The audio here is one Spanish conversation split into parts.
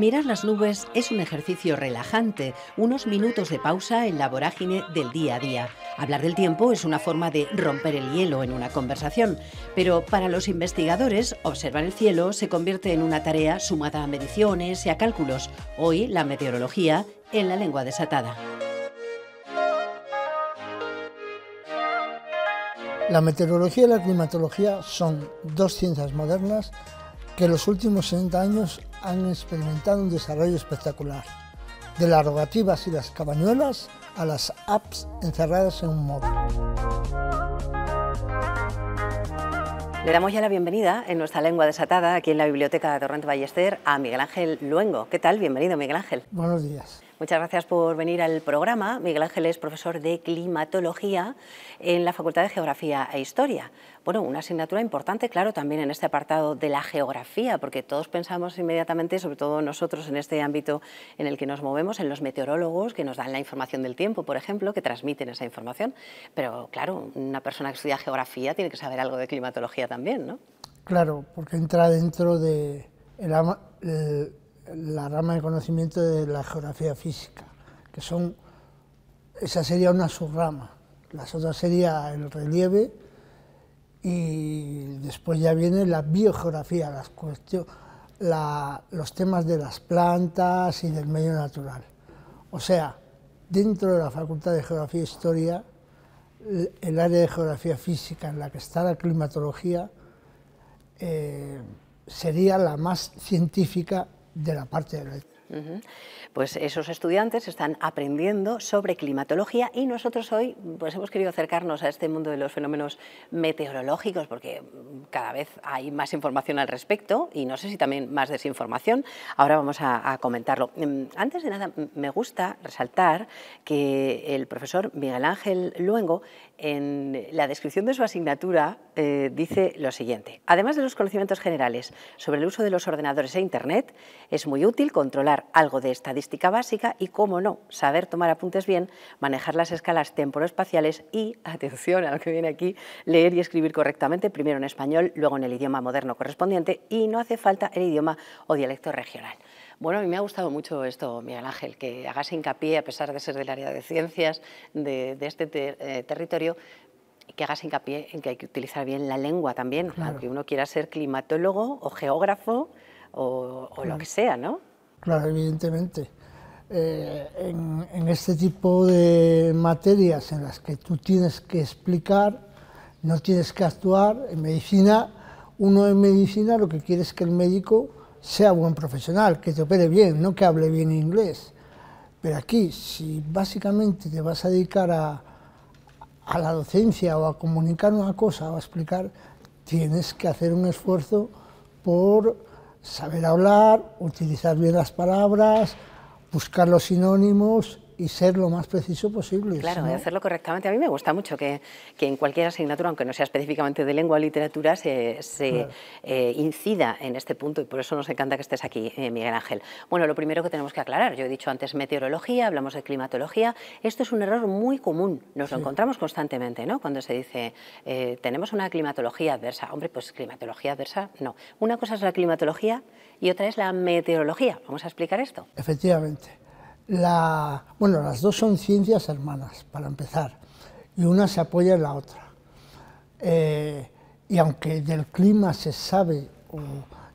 Mirar las nubes es un ejercicio relajante, unos minutos de pausa en la vorágine del día a día. Hablar del tiempo es una forma de romper el hielo en una conversación, pero para los investigadores, observar el cielo se convierte en una tarea sumada a mediciones y a cálculos. Hoy, la meteorología en la lengua desatada. La meteorología y la climatología son dos ciencias modernas que en los últimos 60 años han experimentado un desarrollo espectacular, de las rogativas y las cabañuelas a las apps encerradas en un móvil. Le damos ya la bienvenida en nuestra lengua desatada, aquí en la Biblioteca de Torrente Ballester, a Miguel Ángel Luengo. ¿Qué tal? Bienvenido, Miguel Ángel. Buenos días. Muchas gracias por venir al programa. Miguel Ángel es profesor de climatología en la Facultad de Geografía e Historia. Bueno, una asignatura importante, claro, también en este apartado de la geografía, porque todos pensamos inmediatamente, sobre todo nosotros en este ámbito en el que nos movemos, en los meteorólogos que nos dan la información del tiempo, por ejemplo, que transmiten esa información. Pero, claro, una persona que estudia geografía tiene que saber algo de climatología también, ¿no? Claro, porque entra dentro de la rama de conocimiento de la geografía física, que esa sería una subrama, las otras sería el relieve y después ya viene la biogeografía, los temas de las plantas y del medio natural. O sea, dentro de la Facultad de Geografía e Historia, el área de geografía física en la que está la climatología sería la más científica de la parte de la... Pues esos estudiantes están aprendiendo sobre climatología y nosotros hoy pues hemos querido acercarnos a este mundo de los fenómenos meteorológicos porque cada vez hay más información al respecto y no sé si también más desinformación. Ahora vamos a comentarlo. Antes de nada, me gusta resaltar que el profesor Miguel Ángel Luengo, en la descripción de su asignatura, dice lo siguiente: además de los conocimientos generales sobre el uso de los ordenadores e Internet, es muy útil controlar algo de estadística básica y, cómo no, saber tomar apuntes bien, manejar las escalas temporoespaciales y, atención a lo que viene aquí, leer y escribir correctamente, primero en español, luego en el idioma moderno correspondiente, y no hace falta el idioma o dialecto regional. Bueno, a mí me ha gustado mucho esto, Miguel Ángel, que hagas hincapié, a pesar de ser del área de ciencias de este territorio, que hagas hincapié en que hay que utilizar bien la lengua también, claro, aunque uno quiera ser climatólogo o geógrafo o lo que sea, ¿no? Claro, evidentemente. En este tipo de materias en las que tú tienes que explicar, no tienes que actuar, en medicina, uno en medicina lo que quiere es que el médico sea buen profesional, que te opere bien, no que hable bien inglés. Pero aquí, si básicamente te vas a dedicar a la docencia o a comunicar una cosa o a explicar, tienes que hacer un esfuerzo por saber hablar, utilizar bien las palabras, buscar los sinónimos y ser lo más preciso posible. Claro, y hacerlo correctamente. A mí me gusta mucho que en cualquier asignatura, aunque no sea específicamente de lengua o literatura, se incida en este punto y por eso nos encanta que estés aquí, Miguel Ángel. Bueno, lo primero que tenemos que aclarar, yo he dicho antes meteorología, hablamos de climatología, esto es un error muy común, nos lo encontramos constantemente, ¿no? Cuando se dice, tenemos una climatología adversa, hombre, pues climatología adversa, no. Una cosa es la climatología y otra es la meteorología. ¿Vamos a explicar esto? Efectivamente. Bueno, las dos son ciencias hermanas, para empezar, y una se apoya en la otra. Y aunque del clima se sabe,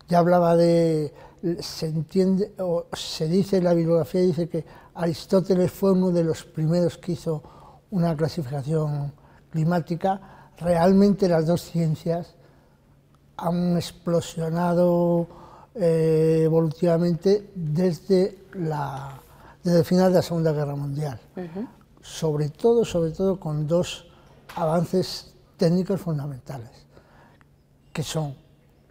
ya hablaba se entiende, o se dice en la bibliografía, dice que Aristóteles fue uno de los primeros que hizo una clasificación climática, realmente las dos ciencias han explosionado evolutivamente desde el final de la Segunda Guerra Mundial, sobre todo con dos avances técnicos fundamentales, que son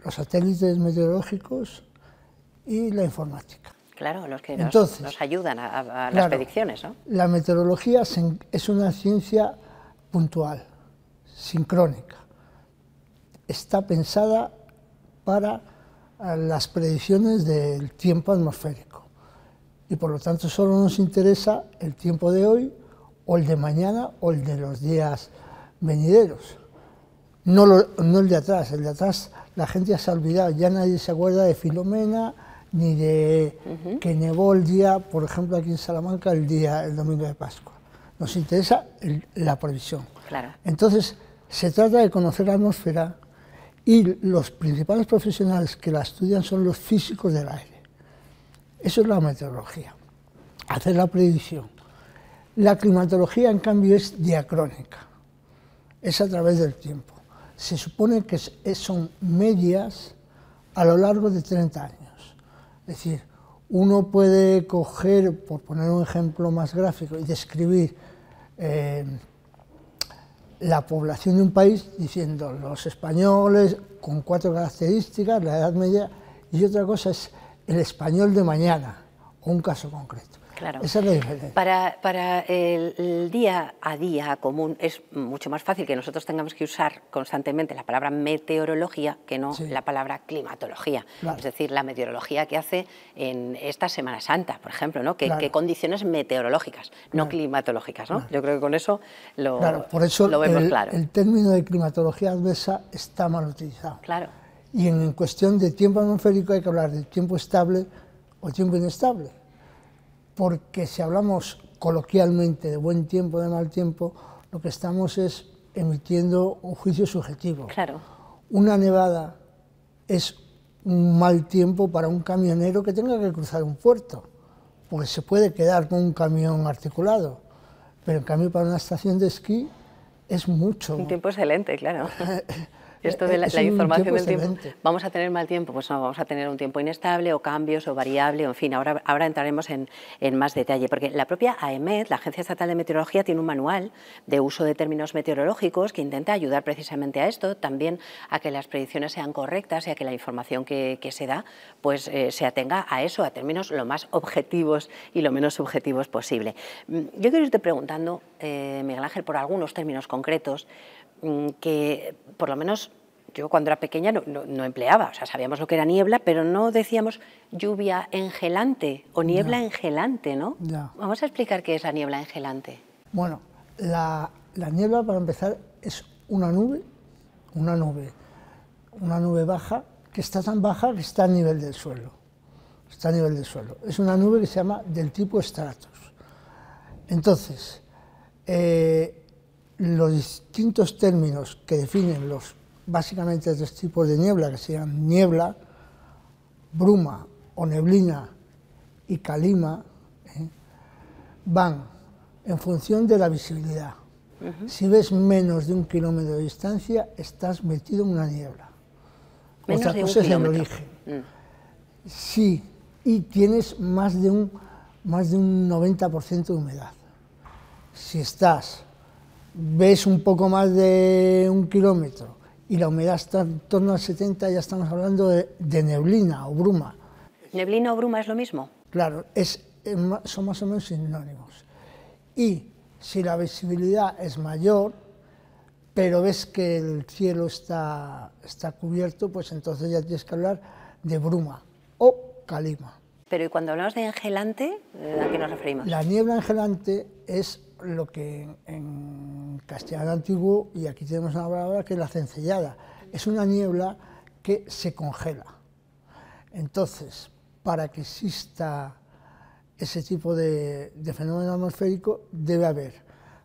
los satélites meteorológicos y la informática. Claro, los que nos ayudan a las predicciones, ¿no? La meteorología es una ciencia puntual, sincrónica. Está pensada para las predicciones del tiempo atmosférico. Y por lo tanto solo nos interesa el tiempo de hoy o el de mañana o el de los días venideros. No el de atrás la gente ya se ha olvidado, ya nadie se acuerda de Filomena, ni de que nevó el día, por ejemplo, aquí en Salamanca, el domingo de Pascua. Nos interesa la previsión. Claro. Entonces, se trata de conocer la atmósfera y los principales profesionales que la estudian son los físicos del aire. Eso es la meteorología, hacer la predicción. La climatología, en cambio, es diacrónica, es a través del tiempo. Se supone que son medias a lo largo de 30 años. Es decir, uno puede coger, por poner un ejemplo más gráfico, y describir la población de un país diciendo los españoles con 4 características, la edad media, y otra cosa es el español de mañana, o un caso concreto. Claro. Esa es la diferencia. Para el día a día común es mucho más fácil que nosotros tengamos que usar constantemente la palabra meteorología que no la palabra climatología. Claro. Es decir, la meteorología que hace en esta Semana Santa, por ejemplo, ¿no? Que condiciones meteorológicas, no climatológicas, ¿no? Yo creo que con eso lo vemos claro. El término de climatología adversa está mal utilizado. Claro. Y en cuestión de tiempo atmosférico hay que hablar de tiempo estable o tiempo inestable. Porque si hablamos coloquialmente de buen tiempo, de mal tiempo, lo que estamos es emitiendo un juicio subjetivo. Claro. Una nevada es un mal tiempo para un camionero que tenga que cruzar un puerto, porque se puede quedar con un camión articulado, pero en cambio para una estación de esquí es mucho. Un tiempo excelente, claro. Esto de la información del tiempo, ¿vamos a tener mal tiempo? Pues no, vamos a tener un tiempo inestable o cambios o variable, en fin, ahora entraremos en más detalle, porque la propia AEMET, la Agencia Estatal de Meteorología, tiene un manual de uso de términos meteorológicos que intenta ayudar precisamente a esto, también a que las predicciones sean correctas y a que la información que se da pues se atenga a eso, a términos lo más objetivos y lo menos subjetivos posible. Yo quiero irte preguntando, Miguel Ángel, por algunos términos concretos que por lo menos yo cuando era pequeña no empleaba, o sea, sabíamos lo que era niebla, pero no decíamos lluvia engelante o niebla engelante, ¿no? Vamos a explicar qué es la niebla engelante. Bueno, la niebla, para empezar, es una nube baja, que está tan baja que está a nivel del suelo. Está a nivel del suelo. Es una nube que se llama del tipo stratus. Entonces, los distintos términos que definen básicamente 3 tipos de niebla, que se llaman niebla, bruma o neblina y calima, van en función de la visibilidad. Si ves menos de 1 kilómetro de distancia, estás metido en una niebla. Menos Otra cosa es el origen. Sí, y tienes más de un 90% de humedad. Si ves un poco más de 1 kilómetro y la humedad está en torno al 70%, ya estamos hablando de neblina o bruma. ¿Neblina o bruma es lo mismo? Claro, son más o menos sinónimos. Y si la visibilidad es mayor, pero ves que el cielo está cubierto, pues entonces ya tienes que hablar de bruma o calima. Pero ¿y cuando hablamos de engelante, a qué nos referimos? La niebla engelante es lo que en castellano antiguo, y aquí tenemos una palabra que es la cencellada, es una niebla que se congela. Entonces, para que exista ese tipo de fenómeno atmosférico, debe haber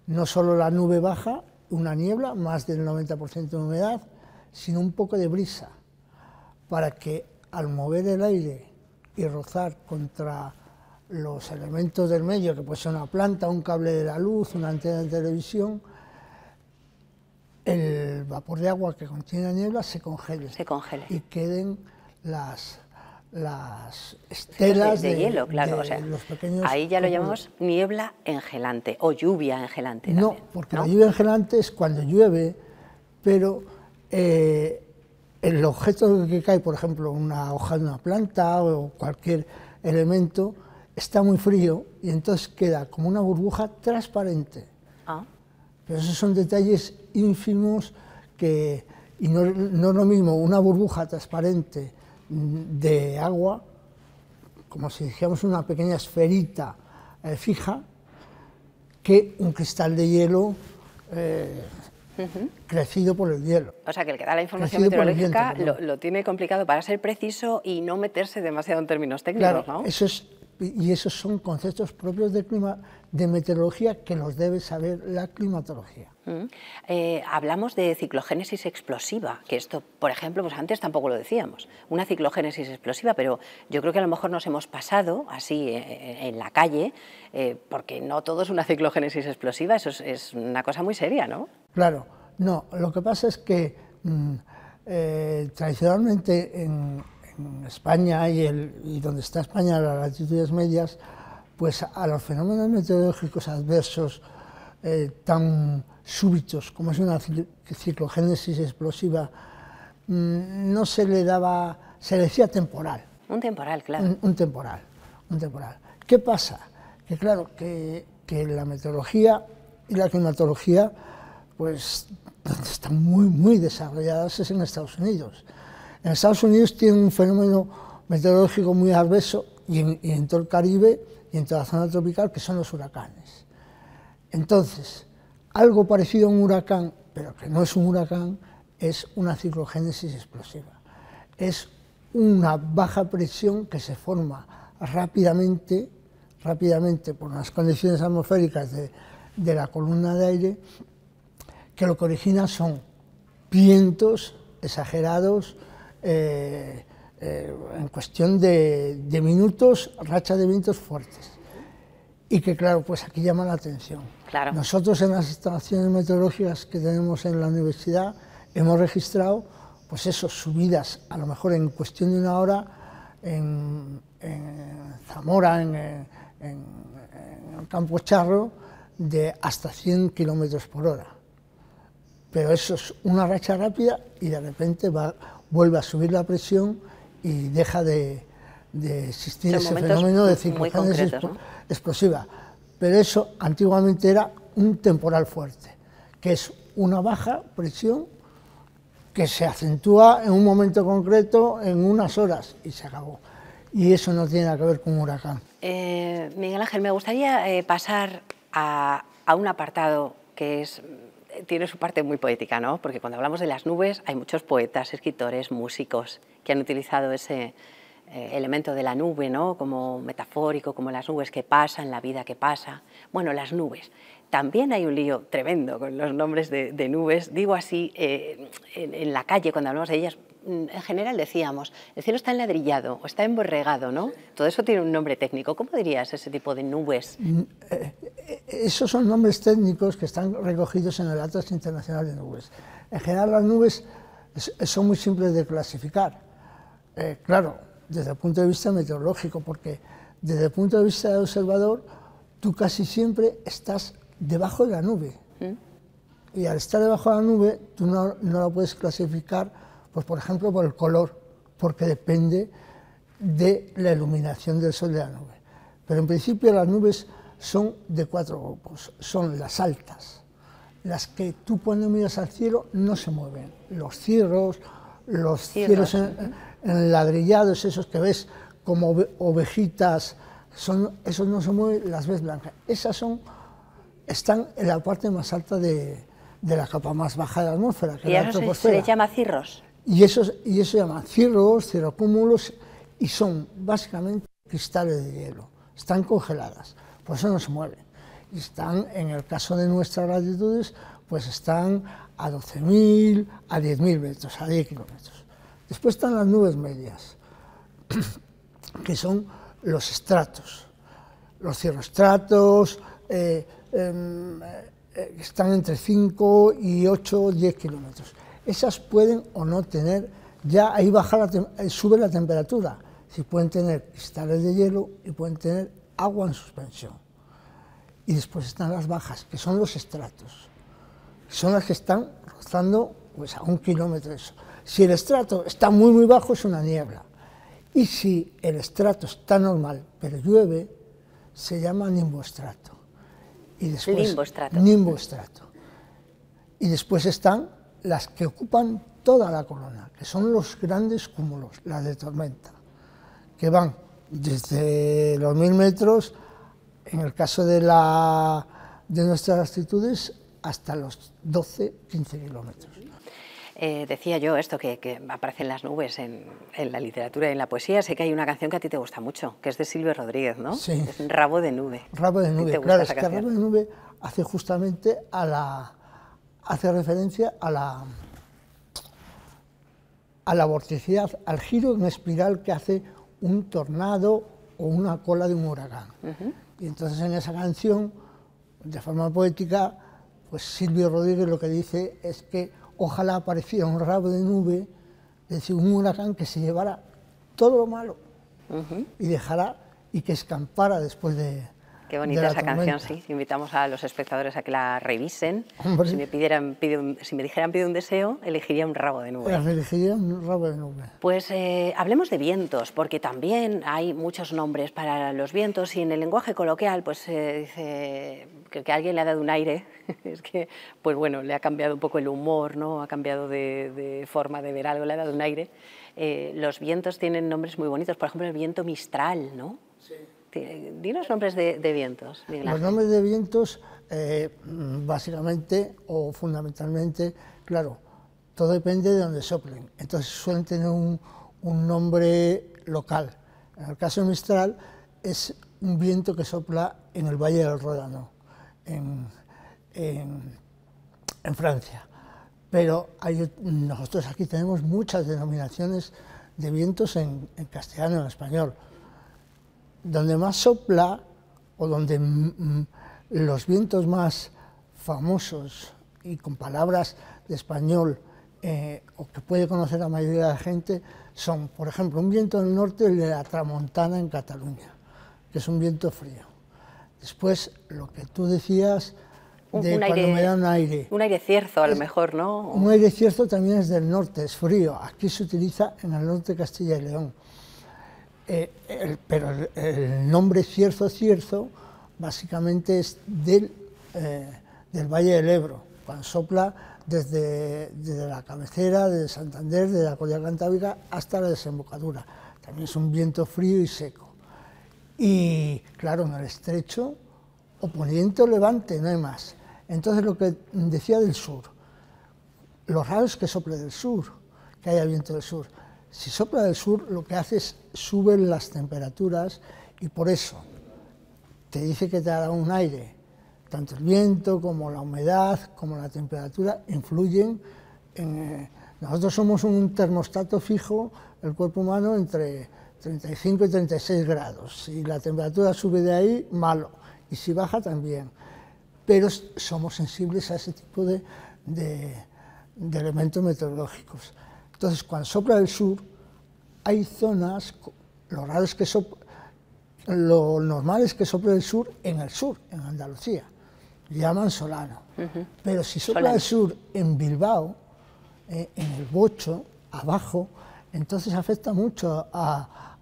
no solo la nube baja, una niebla, más del 90% de humedad, sino un poco de brisa, para que al mover el aire y rozar contra los elementos del medio, que puede ser una planta, un cable de la luz, una antena de televisión, el vapor de agua que contiene la niebla se congele. Y queden las estelas de hielo, claro. O sea, los pequeños... Ahí ya lo llamamos niebla engelante o lluvia engelante. No, también, porque la lluvia engelante es cuando llueve, pero el objeto que cae, por ejemplo, una hoja de una planta o cualquier elemento, está muy frío y entonces queda como una burbuja transparente. Pero esos son detalles ínfimos y no es lo mismo una burbuja transparente de agua, como si dijéramos una pequeña esferita fija, que un cristal de hielo crecido por el hielo. O sea, que el que da la información meteorológica lo tiene complicado para ser preciso y no meterse demasiado en términos técnicos, claro, ¿no? Esos son conceptos propios de meteorología que los debe saber la climatología. Hablamos de ciclogénesis explosiva, que esto, por ejemplo, pues antes tampoco lo decíamos, una ciclogénesis explosiva, pero yo creo que a lo mejor nos hemos pasado así en la calle, porque no todo es una ciclogénesis explosiva, eso es una cosa muy seria, ¿no? Claro, no, lo que pasa es que tradicionalmente en España y donde está España, las latitudes medias, pues a los fenómenos meteorológicos adversos tan súbitos como es una ciclogénesis explosiva, no se le daba, se le decía temporal. Un temporal, claro. Un temporal. ¿Qué pasa? Que claro, que la meteorología y la climatología, pues donde están muy desarrolladas es en Estados Unidos. En Estados Unidos tienen un fenómeno meteorológico muy adverso y en todo el Caribe y en toda la zona tropical, que son los huracanes. Entonces, algo parecido a un huracán, pero que no es un huracán, es una ciclogénesis explosiva. Es una baja presión que se forma rápidamente por las condiciones atmosféricas de la columna de aire, que lo que origina son vientos exagerados, en cuestión de minutos, rachas de vientos fuertes. Y que claro, pues aquí llama la atención. Claro. Nosotros en las instalaciones meteorológicas que tenemos en la universidad hemos registrado pues esas subidas, a lo mejor en cuestión de una hora, en Zamora, en el Campo Charro, de hasta 100 kilómetros por hora. Pero eso es una racha rápida y de repente vuelve a subir la presión y deja de existir ese fenómeno de ciclogénesis explosiva. Pero eso antiguamente era un temporal fuerte, que es una baja presión que se acentúa en un momento concreto, en unas horas, y se acabó. Y eso no tiene nada que ver con un huracán. Miguel Ángel, me gustaría pasar a un apartado que tiene su parte muy poética, ¿no? Porque cuando hablamos de las nubes hay muchos poetas, escritores, músicos que han utilizado ese elemento de la nube, ¿no? Como metafórico, como las nubes que pasan, la vida que pasa. Bueno, las nubes. También hay un lío tremendo con los nombres de nubes. Digo así, en la calle, cuando hablamos de ellas, en general decíamos, el cielo está enladrillado o está emborregado, ¿no? Todo eso tiene un nombre técnico. ¿Cómo dirías ese tipo de nubes? Esos son nombres técnicos que están recogidos en el Atlas Internacional de Nubes. En general, las nubes son muy simples de clasificar. Claro, desde el punto de vista meteorológico, porque desde el punto de vista del observador, tú casi siempre estás debajo de la nube. Y al estar debajo de la nube, tú no la puedes clasificar, pues, por ejemplo, por el color, porque depende de la iluminación del sol de la nube. Pero en principio las nubes son de 4 grupos. Son las altas, las que tú cuando miras al cielo no se mueven. Los cirros, los cielos enladrillados, esos que ves como ovejitas, esos no se mueven, las ves blancas. Esas están en la parte más alta de la capa más baja de la atmósfera, que es la troposfera. ¿Se les llama cirros? Y eso se llama cirros, cirrocúmulos, y son básicamente cristales de hielo. Están congeladas, por eso no se mueven. Y están, en el caso de nuestras latitudes, pues están a 12.000, a 10.000 metros, a 10 kilómetros. Después están las nubes medias, que son los estratos. Los cirroestratos están entre 5 y 8 o 10 kilómetros. Esas pueden o no tener, ya ahí sube la temperatura. Si pueden tener cristales de hielo y pueden tener agua en suspensión. Y después están las bajas, que son los estratos. Son las que están rozando pues, a 1 kilómetro de eso. Si el estrato está muy bajo, es una niebla. Y si el estrato está normal, pero llueve, se llama nimboestrato. Y después, nimboestrato. Y después están las que ocupan toda la corona, que son los grandes cúmulos, las de tormenta, que van desde los 1000 metros, en el caso de nuestras latitudes, hasta los 12-15 kilómetros. Decía yo esto, que aparecen las nubes en la literatura y en la poesía. Sé que hay una canción que a ti te gusta mucho, que es de Silvio Rodríguez, ¿no? Sí. Es Rabo de nube. Rabo de nube, claro, es que Rabo de nube hace justamente hace referencia a la vorticidad, al giro en espiral que hace un tornado o una cola de un huracán. Y entonces en esa canción, de forma poética, pues Silvio Rodríguez lo que dice es que ojalá apareciera un rabo de nube, es decir, un huracán que se llevara todo lo malo y dejara y que escampara después de. Qué bonita esa canción, sí. Invitamos a los espectadores a que la revisen. Si me dijeran pide un deseo, elegiría un rabo de nube. Elegiría un rabo de nube. Pues hablemos de vientos, porque también hay muchos nombres para los vientos y en el lenguaje coloquial pues dice que alguien le ha dado un aire, es que pues bueno, le ha cambiado un poco el humor, ¿no? Ha cambiado de forma de ver algo, le ha dado un aire. Los vientos tienen nombres muy bonitos, por ejemplo el viento mistral, ¿no? Sí. Dinos nombres de vientos, Miguel Ángel. Los nombres de vientos, básicamente o fundamentalmente, claro, todo depende de donde soplen. Entonces suelen tener un nombre local. En el caso de Mistral es un viento que sopla en el Valle del Ródano, en Francia. Pero nosotros aquí tenemos muchas denominaciones de vientos en castellano, en español. Donde más sopla, o donde los vientos más famosos y con palabras de español o que puede conocer la mayoría de la gente, son, por ejemplo, un viento del norte, el de la Tramontana en Cataluña, que es un viento frío. Después, lo que tú decías de cuando me da un aire. Un aire cierzo, a lo mejor, ¿no? Un aire cierzo también es del norte, es frío. Aquí se utiliza en el norte de Castilla y León. Pero el nombre cierzo básicamente es del Valle del Ebro, cuando sopla desde la cabecera de Santander, de la Cordillera Cantábrica, hasta la desembocadura. También es un viento frío y seco. Y claro, en el estrecho, o poniente o levante, no hay más. Entonces lo que decía del sur, lo raro es que sople del sur, que haya viento del sur. Si sopla del sur, lo que hace es suben las temperaturas y por eso te dice que te ha dado un aire. Tanto el viento como la humedad, como la temperatura influyen en. Nosotros somos un termostato fijo, el cuerpo humano, entre 35 y 36 grados. Si la temperatura sube de ahí, malo. Y si baja, también. Pero somos sensibles a ese tipo de elementos meteorológicos. Entonces, cuando sopla del sur, hay zonas, lo normal es que sople del sur, en Andalucía, llaman solano. Pero si sopla del sur en Bilbao, en el Bocho, abajo, entonces afecta mucho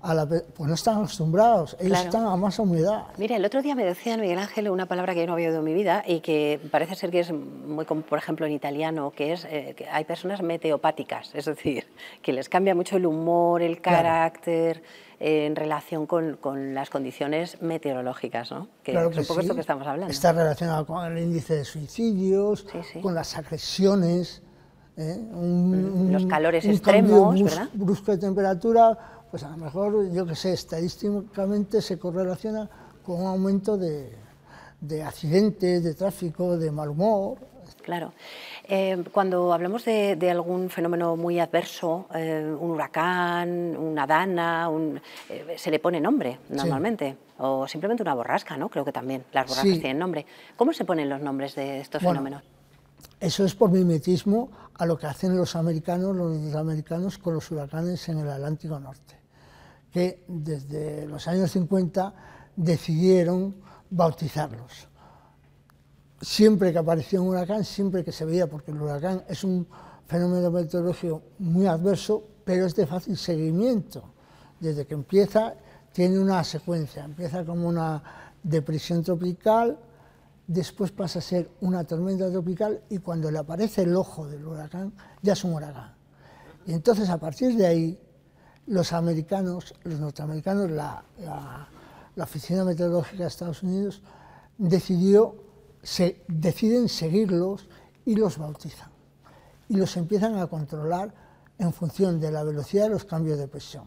pues no están acostumbrados, ellos están a más humedad. Mira, el otro día me decían, Miguel Ángel, una palabra que yo no había oído en mi vida y que parece ser que es muy común, por ejemplo, en italiano, que es que hay personas meteopáticas, es decir, que les cambia mucho el humor, el carácter, en relación con las condiciones meteorológicas, ¿no? Que claro es que un poco sí. esto que estamos hablando. Está relacionado con el índice de suicidios, con las agresiones, los calores extremos, ¿verdad? Brusco de temperatura, pues a lo mejor, yo qué sé, estadísticamente se correlaciona con un aumento de accidentes, de tráfico, de mal humor. Claro. Cuando hablamos de algún fenómeno muy adverso, un huracán, una dana, se le pone nombre normalmente, o simplemente una borrasca, ¿no? Creo que también las borrascas tienen nombre. ¿Cómo se ponen los nombres de estos fenómenos? Eso es por mimetismo a lo que hacen los norteamericanos con los huracanes en el Atlántico Norte, que desde los años 50 decidieron bautizarlos. Siempre que aparecía un huracán, siempre que se veía, porque el huracán es un fenómeno meteorológico muy adverso, pero es de fácil seguimiento. Desde que empieza, tiene una secuencia, empieza como una depresión tropical, después pasa a ser una tormenta tropical y cuando le aparece el ojo del huracán, ya es un huracán. Y entonces, a partir de ahí, los norteamericanos, la Oficina Meteorológica de Estados Unidos, decidió se deciden seguirlos y los bautizan. Y los empiezan a controlar en función de la velocidad de los cambios de presión.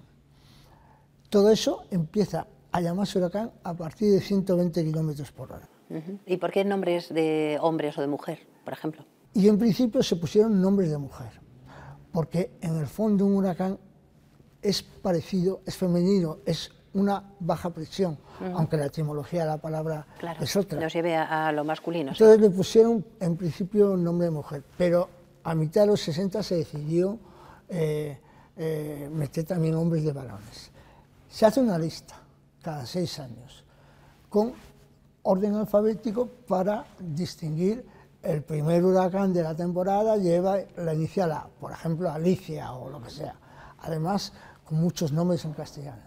Todo eso empieza a llamarse huracán a partir de 120 kilómetros por hora. ¿Y por qué nombres de hombres o de mujer, por ejemplo? Y en principio se pusieron nombres de mujer, porque en el fondo un huracán es parecido, es femenino, es una baja presión, aunque la etimología de la palabra es otra. Nos lleve a lo masculino. Entonces le pusieron en principio un nombre de mujer, pero a mitad de los 60 se decidió meter también hombres de varones. Se hace una lista cada 6 años con orden alfabético para distinguir el primer huracán de la temporada, lleva la inicial A, por ejemplo Alicia o lo que sea. Además, con muchos nombres en castellano.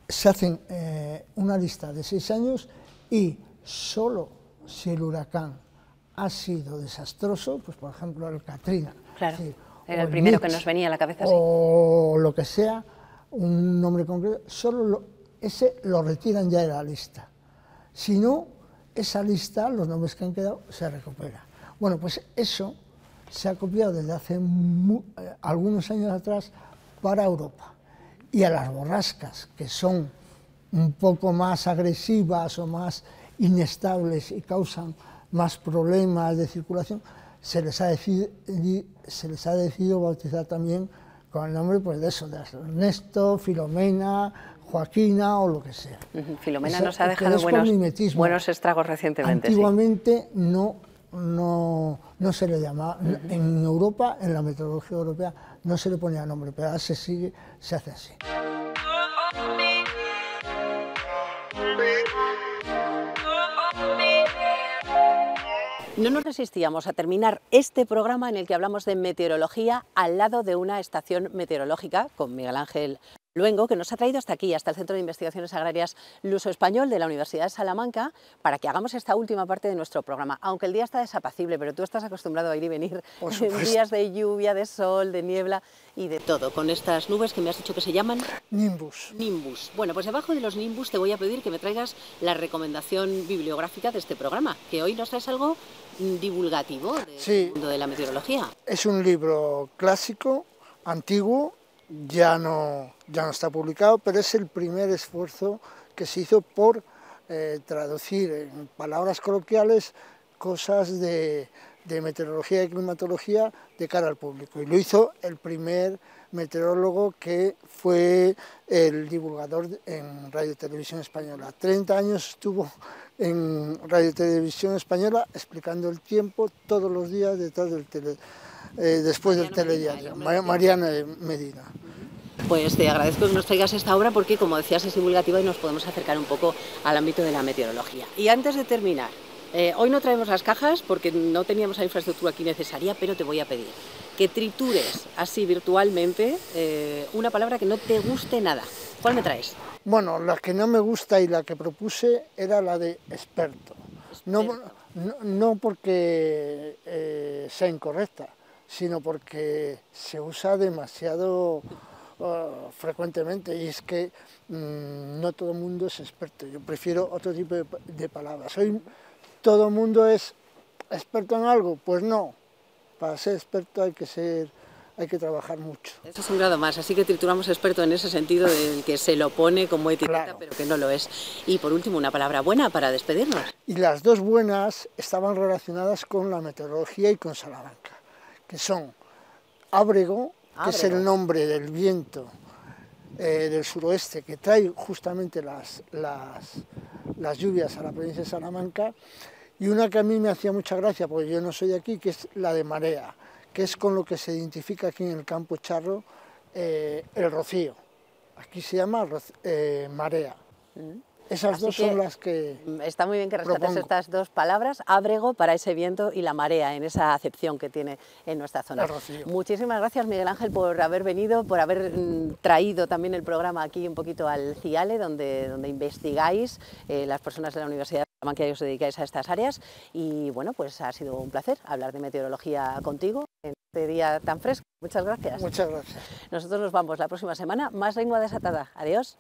Se hacen una lista de 6 años y solo si el huracán ha sido desastroso, pues por ejemplo el Katrina, claro, es decir, era el primero que nos venía a la cabeza. O lo que sea, un nombre concreto, ese lo retiran ya de la lista. Si no, esa lista, los nombres que han quedado, se recupera. Bueno, pues eso se ha copiado desde hace algunos años atrás para Europa. Y a las borrascas, que son un poco más agresivas o más inestables y causan más problemas de circulación, se les ha decidido bautizar también con el nombre pues, de eso, de Ernesto, Filomena, Joaquina o lo que sea. Filomena nos ha dejado buenos estragos recientemente. Antiguamente sí. no se le llamaba, en Europa, en la meteorología europea, no se le ponía nombre, pero ahora se hace así. No nos resistíamos a terminar este programa en el que hablamos de meteorología al lado de una estación meteorológica con Miguel Ángel Luengo, que nos ha traído hasta aquí, hasta el Centro de Investigaciones Agrarias Luso-Español de la Universidad de Salamanca, para que hagamos esta última parte de nuestro programa. Aunque el día está desapacible, pero tú estás acostumbrado a ir y venir en días de lluvia, de sol, de niebla y de todo, con estas nubes que me has dicho que se llaman... Nimbus. Nimbus. Bueno, pues debajo de los nimbus te voy a pedir que me traigas la recomendación bibliográfica de este programa, que hoy nos traes algo divulgativo del mundo de la meteorología. Es un libro clásico, antiguo, ya no está publicado, pero es el primer esfuerzo que se hizo por traducir en palabras coloquiales cosas de meteorología y climatología de cara al público. Y lo hizo el primer meteorólogo que fue el divulgador en Radio y Televisión Española. 30 años estuvo en Radio y Televisión Española explicando el tiempo todos los días detrás del después del telediario, Mariana Medina. Pues te agradezco que nos traigas esta obra porque, como decías, es divulgativa y nos podemos acercar un poco al ámbito de la meteorología. Y antes de terminar, hoy no traemos las cajas porque no teníamos la infraestructura aquí necesaria, pero te voy a pedir que tritures así virtualmente una palabra que no te guste nada. ¿Cuál me traes? Bueno, la que no me gusta y la que propuse era la de experto. No porque sea incorrecta, sino porque se usa demasiado frecuentemente y es que no todo el mundo es experto. Yo prefiero otro tipo de palabras. ¿Todo el mundo es experto en algo? Pues no. Para ser experto hay que trabajar mucho. Eso es un grado más, así que trituramos experto en ese sentido del que se lo pone como etiqueta, claro, pero que no lo es. Y por último, una palabra buena para despedirnos. Y las dos buenas estaban relacionadas con la meteorología y con Salamanca, que son ábrego, que es el nombre del viento del suroeste que trae justamente las lluvias a la provincia de Salamanca, y una que a mí me hacía mucha gracia, porque yo no soy de aquí, que es la de marea, que es con lo que se identifica aquí en el campo charro el rocío. Aquí se llama marea. Esas dos son las que está muy bien que rescates estas dos palabras, ábrego para ese viento y la marea, en esa acepción que tiene en nuestra zona. Muchísimas gracias, Miguel Ángel, por haber venido, por haber traído también el programa aquí un poquito al CIALE, donde investigáis las personas de la Universidad de Salamanca que os dedicáis a estas áreas. Y bueno, pues ha sido un placer hablar de meteorología contigo en este día tan fresco. Muchas gracias. Muchas gracias. Nosotros nos vamos la próxima semana, más lengua desatada. Adiós.